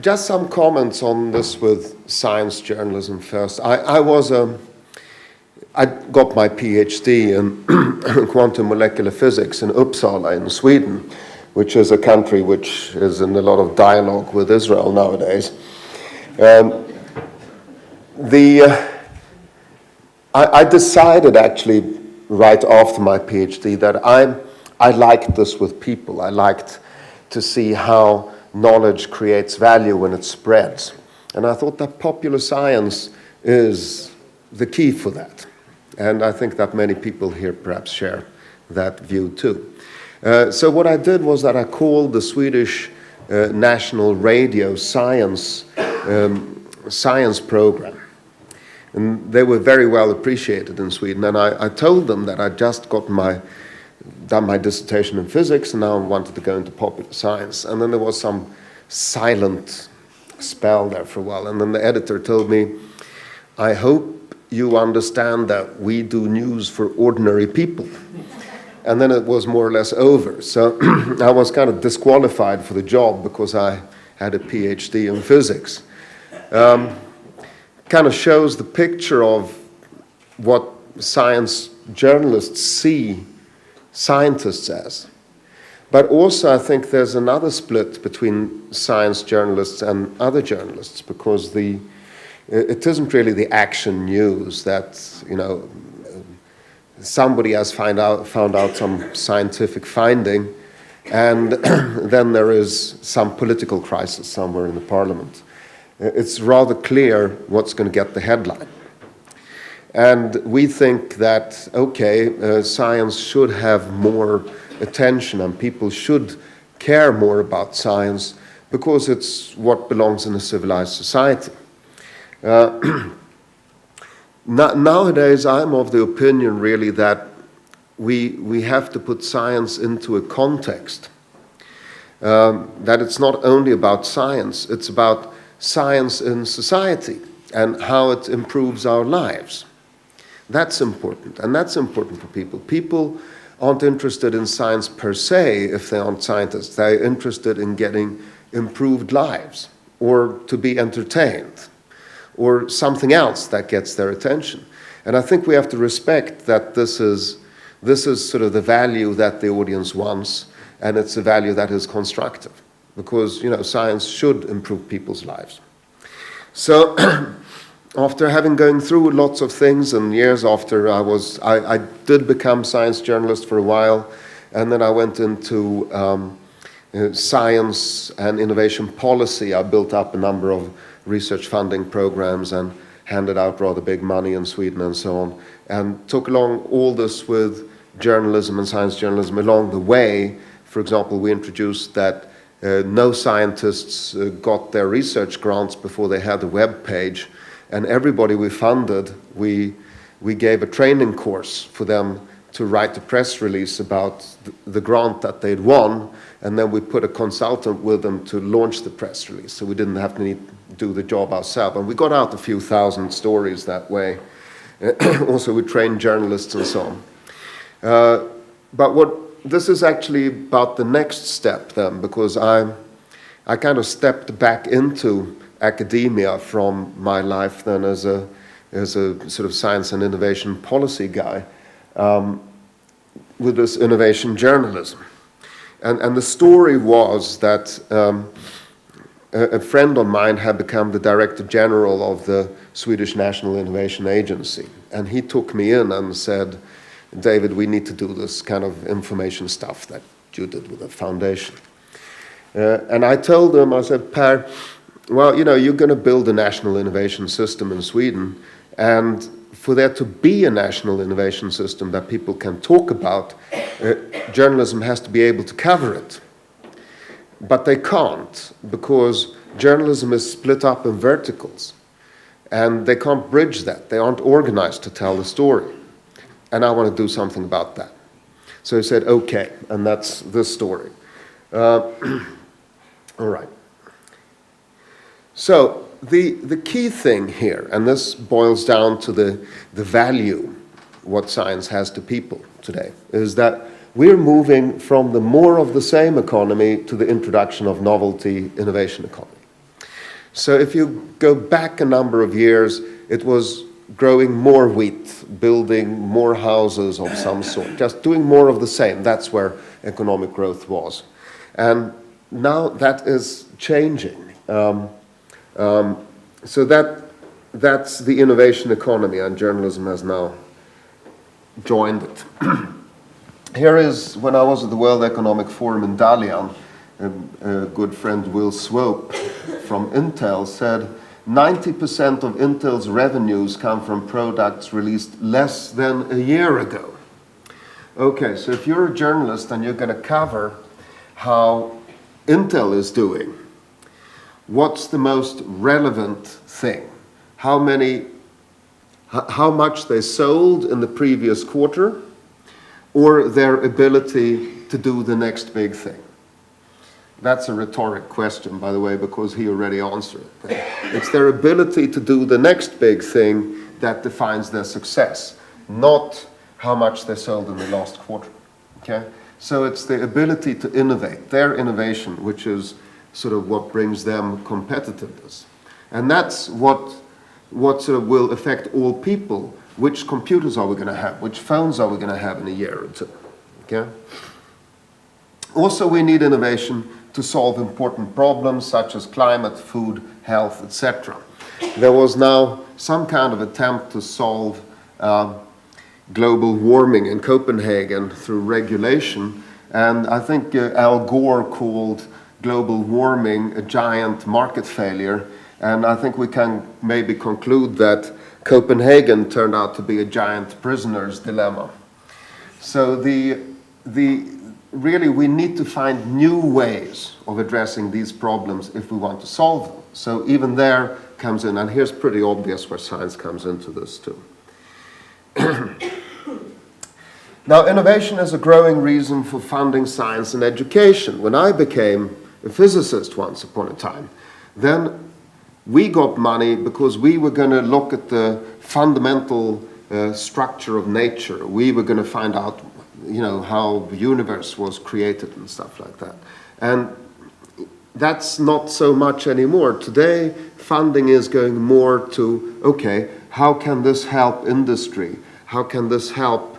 just some comments on this with science journalism first. I got my PhD in quantum molecular physics in Uppsala in Sweden, which is a country which is in a lot of dialogue with Israel nowadays. I decided actually right after my PhD that I liked this with people. I liked to see how knowledge creates value when it spreads. And I thought that popular science is the key for that. And I think that many people here perhaps share that view too. So what I did was that I called the Swedish National Radio Science program. And they were very well appreciated in Sweden. And I told them that I'd just done my dissertation in physics, and now I wanted to go into popular science. And then there was some silent spell there for a while. And then the editor told me, I hope you understand that we do news for ordinary people. And then it was more or less over. So I was kind of disqualified for the job because I had a PhD in physics. Kind of shows the picture of what science journalists see scientists as. But also I think there's another split between science journalists and other journalists, because it isn't really the action news that, somebody has found out some scientific finding, and then there is some political crisis somewhere in the parliament. It's rather clear what's going to get the headline. And we think that, science should have more attention and people should care more about science because it's what belongs in a civilized society. Nowadays, I'm of the opinion really that we have to put science into a context. That it's not only about science, it's about science in society and how it improves our lives. That's important, and that's important for people. People aren't interested in science per se if they aren't scientists. They're interested in getting improved lives, or to be entertained, or something else that gets their attention. And I think we have to respect that this is sort of the value that the audience wants, and it's a value that is constructive, because science should improve people's lives. So after having gone through lots of things, and years after I did become science journalist for a while, and then I went into science and innovation policy. I built up a number of research funding programs and handed out rather big money in Sweden and so on, and took along all this with journalism and science journalism along the way. For example, we introduced that no scientists got their research grants before they had a web page, and everybody we funded, we gave a training course for them to write a press release about the grant that they'd won, and then we put a consultant with them to launch the press release, so we didn't have to do the job ourselves. And we got out a few thousand stories that way. Also, we trained journalists and so on. But this is actually about the next step then, because I kind of stepped back into academia from my life then as a sort of science and innovation policy guy, with this innovation journalism. And the story was that a friend of mine had become the Director General of the Swedish National Innovation Agency, and he took me in and said, David, we need to do this kind of information stuff that you did with the foundation. And I told him, I said, Per, well, you're going to build a national innovation system in Sweden, and for there to be a national innovation system that people can talk about, journalism has to be able to cover it. But they can't, because journalism is split up in verticals, and they can't bridge that. They aren't organized to tell the story. And I want to do something about that. So he said, okay, and that's this story. All right. So the key thing here, and this boils down to the value what science has to people today, is that we're moving from the more of the same economy to the introduction of novelty innovation economy. So if you go back a number of years, it was growing more wheat, building more houses of some sort, just doing more of the same. That's where economic growth was. And now that is changing. So that's the innovation economy, and journalism has now joined it. Here is when I was at the World Economic Forum in Dalian, a good friend, Will Swope from Intel, said 90% of Intel's revenues come from products released less than a year ago. Okay, so if you're a journalist and you're going to cover how Intel is doing, what's the most relevant thing? How much they sold in the previous quarter, or their ability to do the next big thing? That's a rhetoric question, by the way, because he already answered it. It's their ability to do the next big thing that defines their success, not how much they sold in the last quarter. Okay? So it's the ability to innovate, their innovation, which is sort of what brings them competitiveness. And that's what sort of will affect all people. Which computers are we going to have? Which phones are we going to have in a year or two? Okay? Also, we need innovation to solve important problems such as climate, food, health, etc. There was now some kind of attempt to solve global warming in Copenhagen through regulation, and I think Al Gore called global warming a giant market failure, and I think we can maybe conclude that Copenhagen turned out to be a giant prisoner's dilemma. So really we need to find new ways of addressing these problems if we want to solve them. So even there comes in, and here's pretty obvious where science comes into this too. Now, innovation is a growing reason for funding science and education. When I became a physicist once upon a time, then we got money because we were going to look at the fundamental structure of nature. We were going to find out, how the universe was created and stuff like that. And that's not so much anymore. Today, funding is going more to, okay, how can this help industry? How can this help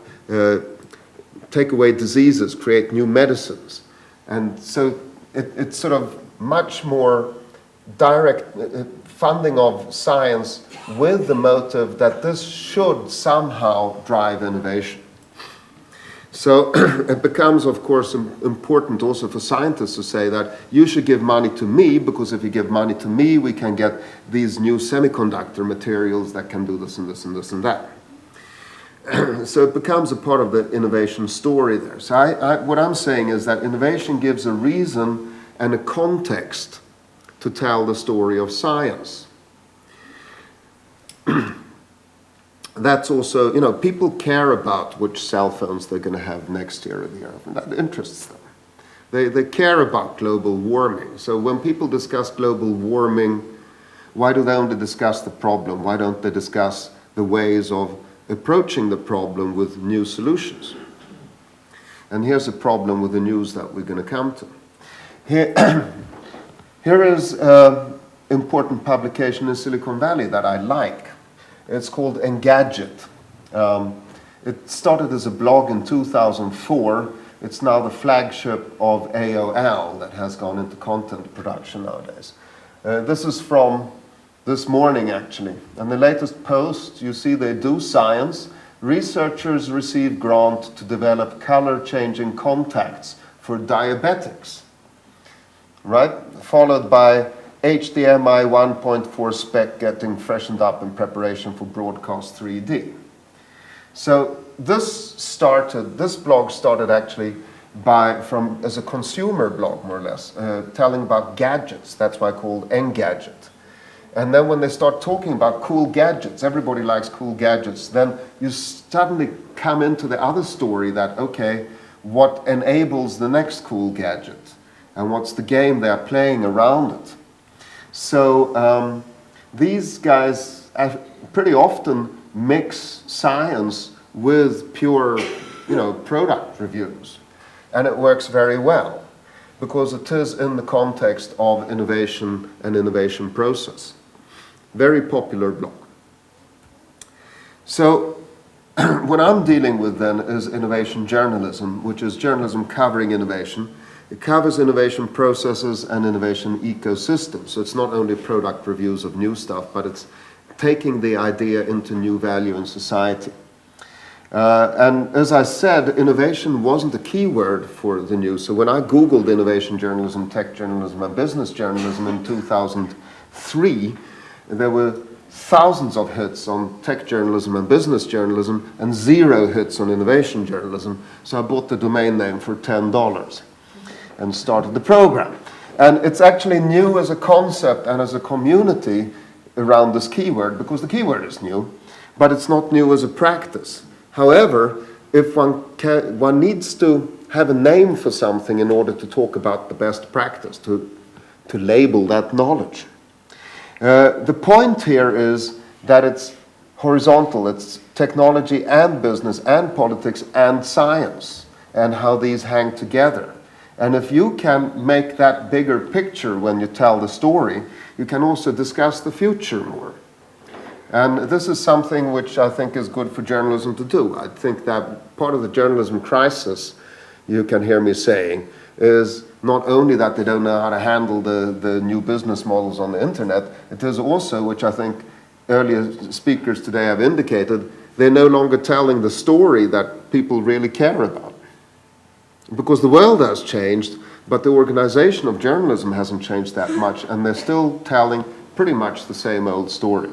take away diseases, create new medicines? And so it's sort of much more direct funding of science with the motive that this should somehow drive innovation. So it becomes, of course, important also for scientists to say that you should give money to me, because if you give money to me, we can get these new semiconductor materials that can do this and this and this and that. So it becomes a part of the innovation story there. So what I'm saying is that innovation gives a reason and a context to tell the story of science. That's also, people care about which cell phones they're going to have next year or the year, and that interests them. They care about global warming. So when people discuss global warming, why do they only discuss the problem? Why don't they discuss the ways of approaching the problem with new solutions? And here's a problem with the news that we're going to come to. Here is an important publication in Silicon Valley that I like. It's called Engadget. It started as a blog in 2004. It's now the flagship of AOL that has gone into content production nowadays. This is from this morning, actually. And the latest post, you see they do science. Researchers receive grant to develop color-changing contacts for diabetics. Right? Followed by HDMI 1.4 spec getting freshened up in preparation for broadcast 3D. So this blog started actually as a consumer blog, more or less, telling about gadgets. That's why I called Engadget. And then when they start talking about cool gadgets, everybody likes cool gadgets, then you suddenly come into the other story that, okay, what enables the next cool gadget? And what's the game they're playing around it? So these guys pretty often mix science with pure, product reviews, and it works very well. because it is in the context of innovation and innovation process. Very popular blog. So what I'm dealing with then is innovation journalism, which is journalism covering innovation. It covers innovation processes and innovation ecosystems. So it's not only product reviews of new stuff, but it's taking the idea into new value in society. And as I said, innovation wasn't a key word for the news. So when I Googled innovation journalism, tech journalism, and business journalism in 2003, there were thousands of hits on tech journalism and business journalism and 0 hits on innovation journalism. So I bought the domain name for $10 and started the program. And it's actually new as a concept and as a community around this keyword, because the keyword is new, but it's not new as a practice. However, if one needs to have a name for something in order to talk about the best practice, to label that knowledge. The point here is that it's horizontal, it's technology and business and politics and science, and how these hang together. And if you can make that bigger picture when you tell the story, you can also discuss the future more. And this is something which I think is good for journalism to do. I think that part of the journalism crisis, you can hear me saying, is not only that they don't know how to handle the new business models on the internet, it is also, which I think earlier speakers today have indicated, they're no longer telling the story that people really care about. Because the world has changed, but the organization of journalism hasn't changed that much, and they're still telling pretty much the same old story.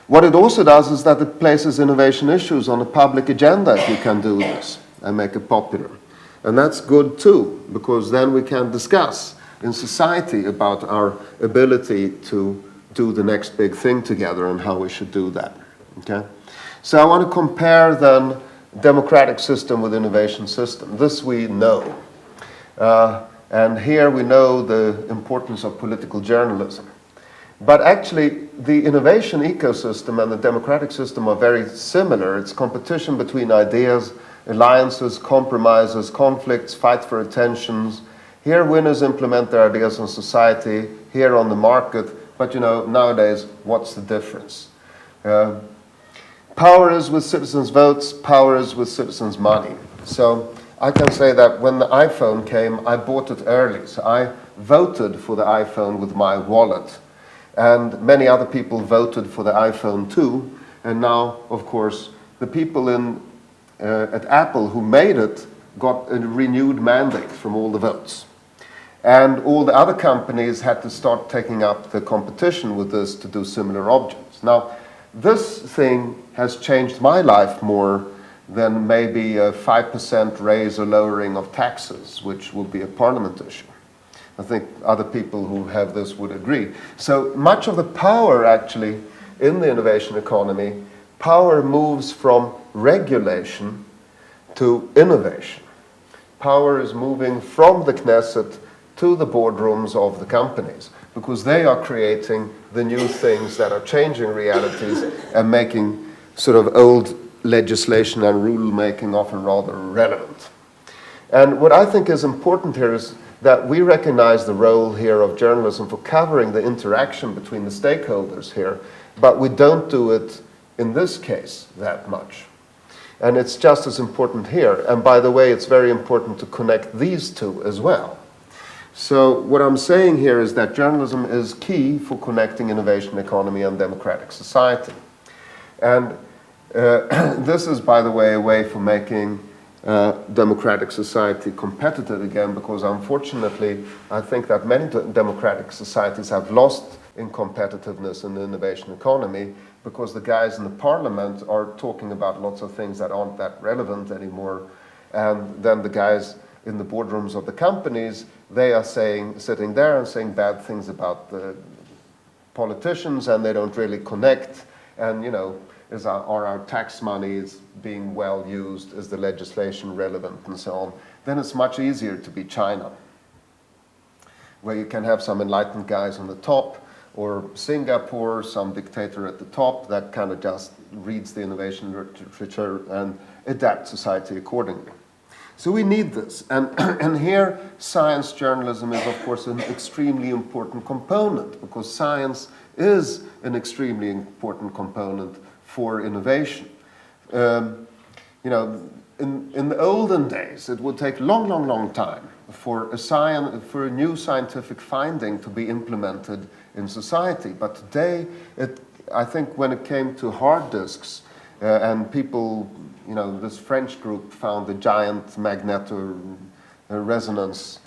What it also does is that it places innovation issues on the public agenda if you can do this and make it popular. And that's good too, because then we can discuss in society about our ability to do the next big thing together and how we should do that. Okay? So I want to compare then democratic system with innovation system. This we know. And here we know the importance of political journalism. But actually, the innovation ecosystem and the democratic system are very similar. It's competition between ideas, alliances, compromises, conflicts, fight for attentions. Here, winners implement their ideas on society, here on the market. But you know, nowadays, what's the difference? Power is with citizens' votes, power is with citizens' money. So I can say that when the iPhone came, I bought it early. So I voted for the iPhone with my wallet. And many other people voted for the iPhone too. And now, of course, the people at Apple who made it got a renewed mandate from all the votes. And all the other companies had to start taking up the competition with this to do similar objects. Now, this thing has changed my life more than maybe a 5% raise or lowering of taxes, which will be a parliament issue. I think other people who have this would agree. So much of the power actually in the innovation economy, power moves from regulation to innovation. Power is moving from the Knesset to the boardrooms of the companies, because they are creating the new things that are changing realities and making sort of old legislation and rule making often rather relevant. And what I think is important here is that we recognize the role here of journalism for covering the interaction between the stakeholders here, but we don't do it in this case that much. And it's just as important here. And by the way, it's very important to connect these two as well. So what I'm saying here is that journalism is key for connecting innovation economy and democratic society. And this is, by the way, a way for making democratic society competitive again, because unfortunately, I think that many democratic societies have lost in competitiveness in the innovation economy, because the guys in the parliament are talking about lots of things that aren't that relevant anymore. And then the guys in the boardrooms of the companies, they are sitting there and saying bad things about the politicians, and they don't really connect. And, you know, are our tax monies being well used? Is the legislation relevant and so on? Then it's much easier to be China, where you can have some enlightened guys on the top, or Singapore, some dictator at the top that kind of just reads the innovation literature and adapts society accordingly. So we need this. And here, science journalism is, of course, an extremely important component, because science is an extremely important component for innovation. You know, in the olden days, it would take long time for a new scientific finding to be implemented in society. But today, I think when it came to hard disks, and people, you know, this French group found the giant magnetoresonance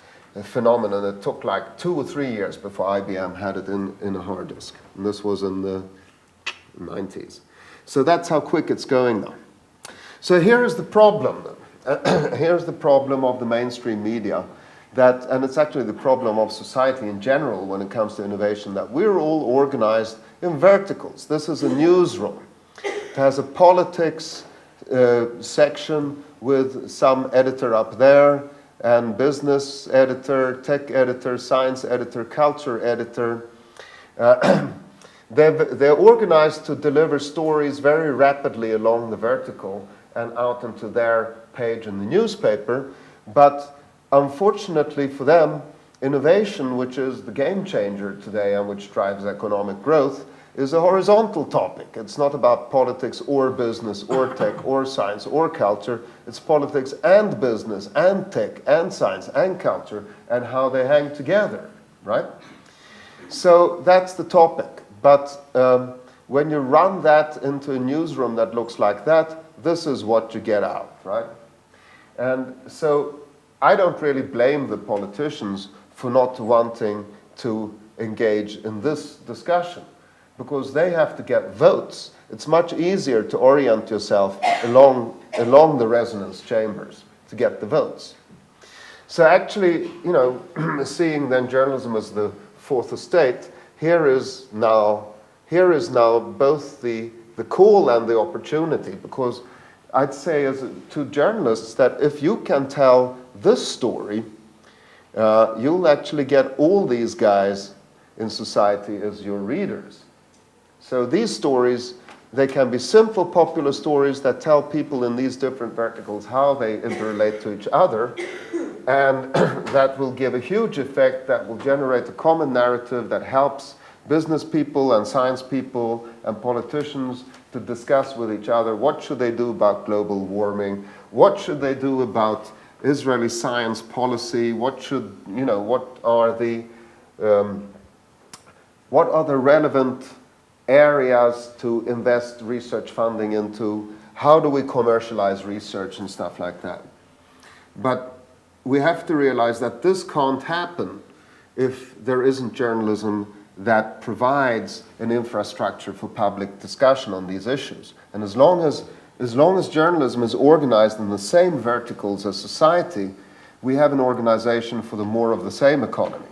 phenomenon. It took like 2 or 3 years before IBM had it in a hard disk. And this was in the 90s. So that's how quick it's going now. So here is the problem. Here's the problem of the mainstream media, and it's actually the problem of society in general when it comes to innovation, that we're all organized in verticals. This is a newsroom. It has a politics section with some editor up there, and business editor, tech editor, science editor, culture editor. They're organized to deliver stories very rapidly along the vertical and out into their page in the newspaper. But unfortunately for them, innovation, which is the game changer today and which drives economic growth, is a horizontal topic. It's not about politics or business or tech or science or culture. It's politics and business and tech and science and culture and how they hang together, right? So that's the topic. But when you run that into a newsroom that looks like that, this is what you get out, right? And so I don't really blame the politicians for not wanting to engage in this discussion, because they have to get votes. It's much easier to orient yourself along the resonance chambers to get the votes. So actually, you know, seeing then journalism as the fourth estate, here is now both the call and the opportunity, because I'd say to journalists that if you can tell this story, you'll actually get all these guys in society as your readers. So these stories, they can be simple, popular stories that tell people in these different verticals how they interrelate to each other, and that will give a huge effect that will generate a common narrative that helps business people and science people and politicians to discuss with each other what should they do about global warming, what should they do about Israeli science policy, what are the relevant areas to invest research funding into, how do we commercialize research and stuff like that. But we have to realize that this can't happen if there isn't journalism that provides an infrastructure for public discussion on these issues. And as long as journalism is organized in the same verticals as society, we have an organization for the more of the same economy.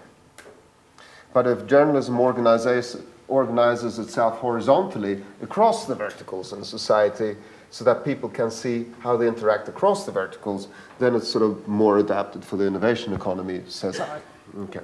But if journalism organizes itself horizontally across the verticals in society so that people can see how they interact across the verticals, then it's sort of more adapted for the innovation economy, says I. Okay.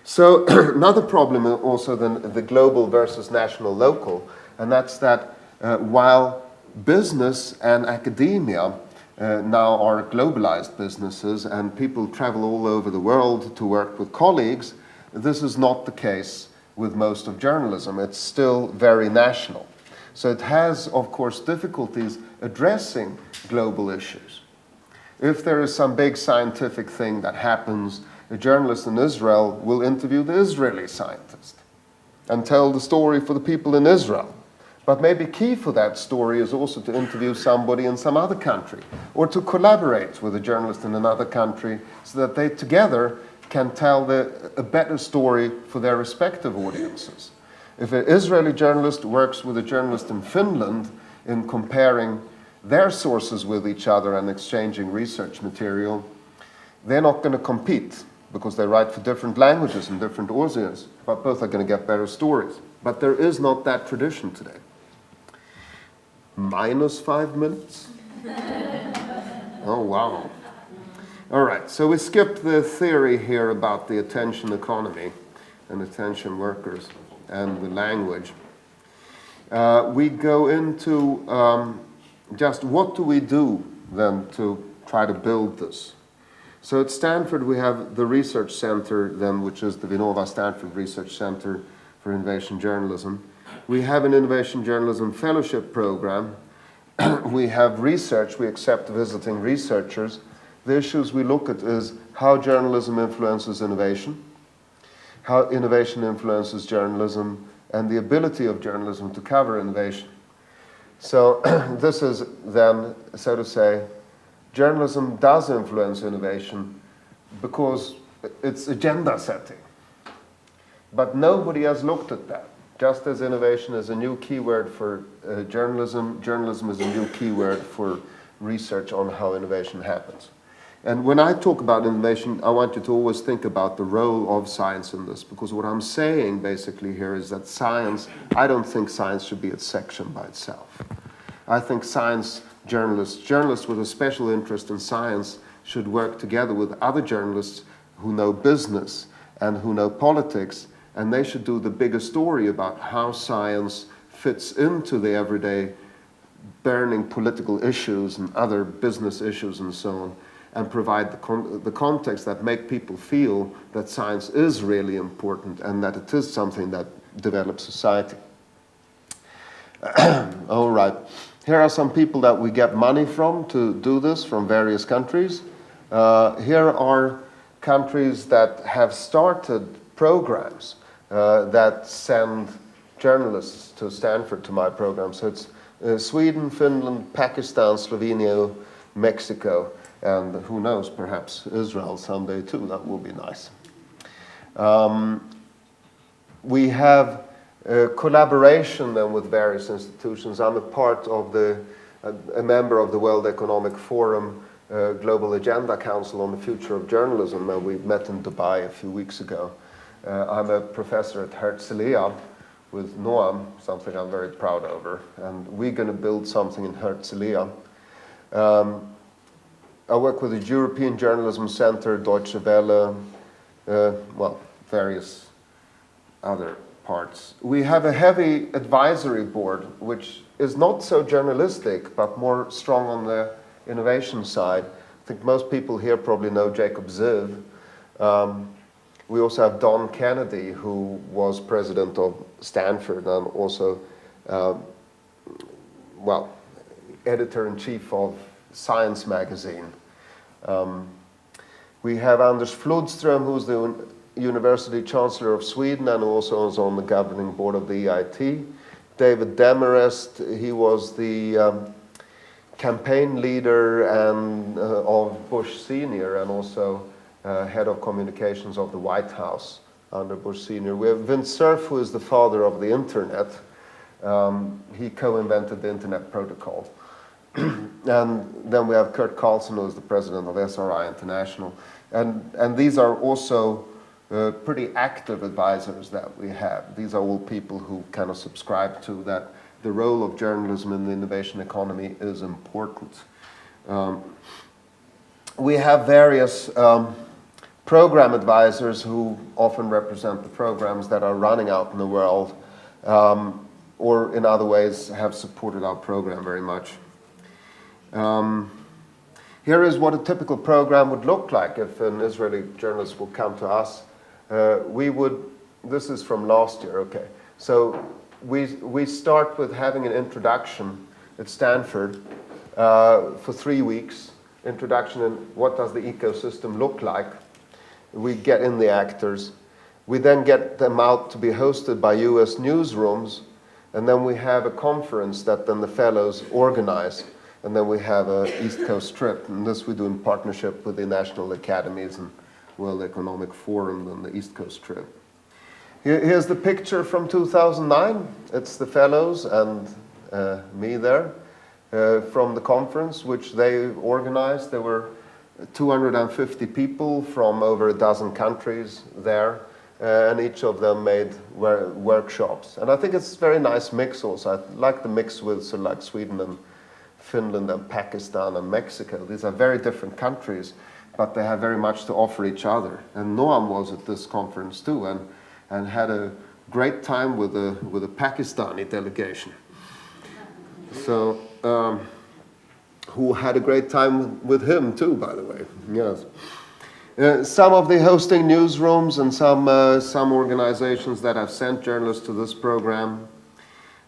So another problem also than the global versus national local, and that's that while business and academia now are globalized businesses and people travel all over the world to work with colleagues, this is not the case with most of journalism. It's still very national. So it has, of course, difficulties addressing global issues. If there is some big scientific thing that happens, a journalist in Israel will interview the Israeli scientist and tell the story for the people in Israel. But maybe key for that story is also to interview somebody in some other country, or to collaborate with a journalist in another country so that they together can tell a better story for their respective audiences. If an Israeli journalist works with a journalist in Finland in comparing their sources with each other and exchanging research material, they're not going to compete because they write for different languages and different audiences, but both are going to get better stories. But there is not that tradition today. Minus 5 minutes? Oh, wow. All right, so we skipped the theory here about the attention economy and attention workers and the language. We go into just what do we do then to try to build this. So at Stanford we have the research center then, which is the Vinnova Stanford Research Center for Innovation Journalism. We have an Innovation Journalism Fellowship Program. We have research, we accept visiting researchers. The issues we look at is how journalism influences innovation, how innovation influences journalism, and the ability of journalism to cover innovation. So this is then, so to say, journalism does influence innovation because it's agenda setting. But nobody has looked at that. Just as innovation is a new keyword for journalism, journalism is a new keyword for research on how innovation happens. And when I talk about innovation, I want you to always think about the role of science in this, because what I'm saying basically here is that science, I don't think science should be a section by itself. I think science journalists with a special interest in science should work together with other journalists who know business and who know politics, and they should do the bigger story about how science fits into the everyday burning political issues and other business issues and so on, and provide the context that make people feel that science is really important and that it is something that develops society. All right. Here are some people that we get money from to do this, from various countries. Here are countries that have started programs that send journalists to Stanford, to my program. So it's Sweden, Finland, Pakistan, Slovenia, Mexico, and who knows, perhaps Israel someday too. That will be nice. We have collaboration then with various institutions. I'm a member of the World Economic Forum Global Agenda Council on the Future of Journalism, and we met in Dubai a few weeks ago. I'm a professor at Herzliya with Noam, something I'm very proud over, and we're going to build something in Herzliya. I work with the European Journalism Center, Deutsche Welle, well, various other parts. We have a heavy advisory board, which is not so journalistic, but more strong on the innovation side. I think most people here probably know Jacob Ziv. We also have Don Kennedy, who was president of Stanford and also, well, editor-in-chief of Science magazine. We have Anders Flodström, who's the University Chancellor of Sweden and also is on the governing board of the EIT. David Demarest, he was the campaign leader and of Bush Sr. and also head of communications of the White House under Bush Sr. We have Vint Cerf, who is the father of the internet. He co-invented the internet protocol. And then we have Kurt Carlson, who is the president of SRI International. And these are also pretty active advisors that we have. These are all people who kind of subscribe to that the role of journalism in the innovation economy is important. We have various program advisors who often represent the programs that are running out in the world, or in other ways have supported our program very much. Here is what a typical program would look like if an Israeli journalist would come to us. This is from last year, okay. So we start with having an introduction at Stanford for 3 weeks. Introduction in what does the ecosystem look like. We get in the actors. We then get them out to be hosted by US newsrooms, and then we have a conference that then the fellows organize, and then we have an East Coast trip, and this we do in partnership with the National Academies and World Economic Forum and the East Coast trip. Here's the picture from 2009. It's the fellows and me there from the conference, which they organized. There were 250 people from over a dozen countries there, and each of them made workshops. And I think it's a very nice mix also. I like the mix with sort of like Sweden and Finland and Pakistan and Mexico. These are very different countries, but they have very much to offer each other. And Noam was at this conference too, and had a great time with a Pakistani delegation. So who had a great time with him too, by the way. Yes. Some of the hosting newsrooms and some organizations that have sent journalists to this program.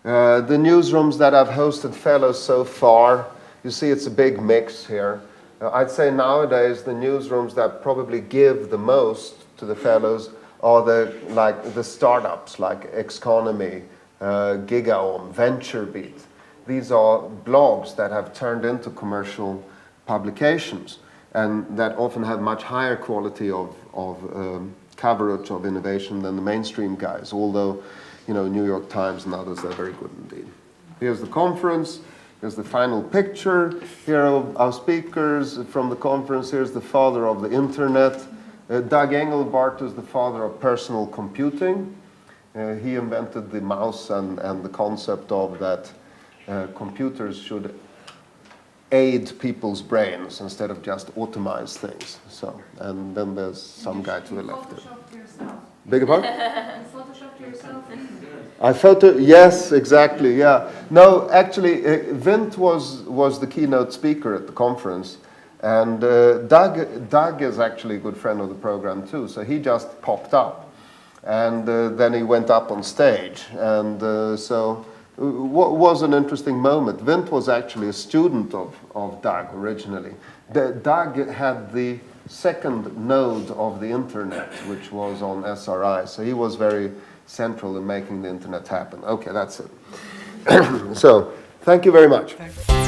The newsrooms that have hosted fellows so far, you see it's a big mix here. I'd say nowadays the newsrooms that probably give the most to the fellows are the startups like Xconomy, GigaOM, VentureBeat. These are blogs that have turned into commercial publications and that often have much higher quality of coverage of innovation than the mainstream guys, although, New York Times and others are very good indeed. Here's the conference. Here's the final picture. Here are our speakers from the conference. Here's the father of the internet. Doug Engelbart is the father of personal computing. He invented the mouse and the concept of that computers should aid people's brains instead of just automize things. So, and then there's some guy to the left. Photoshopped yourself. Beg your pardon? You photoshopped yourself. Yes, exactly, yeah. No, actually, Vint was the keynote speaker at the conference, and Doug is actually a good friend of the program too, so he just popped up, and then he went up on stage, and so what was an interesting moment. Vint was actually a student of Doug originally. Doug had the second node of the internet, which was on SRI, so he was very central in making the internet happen. Okay, that's it. So, thank you very much. Thanks.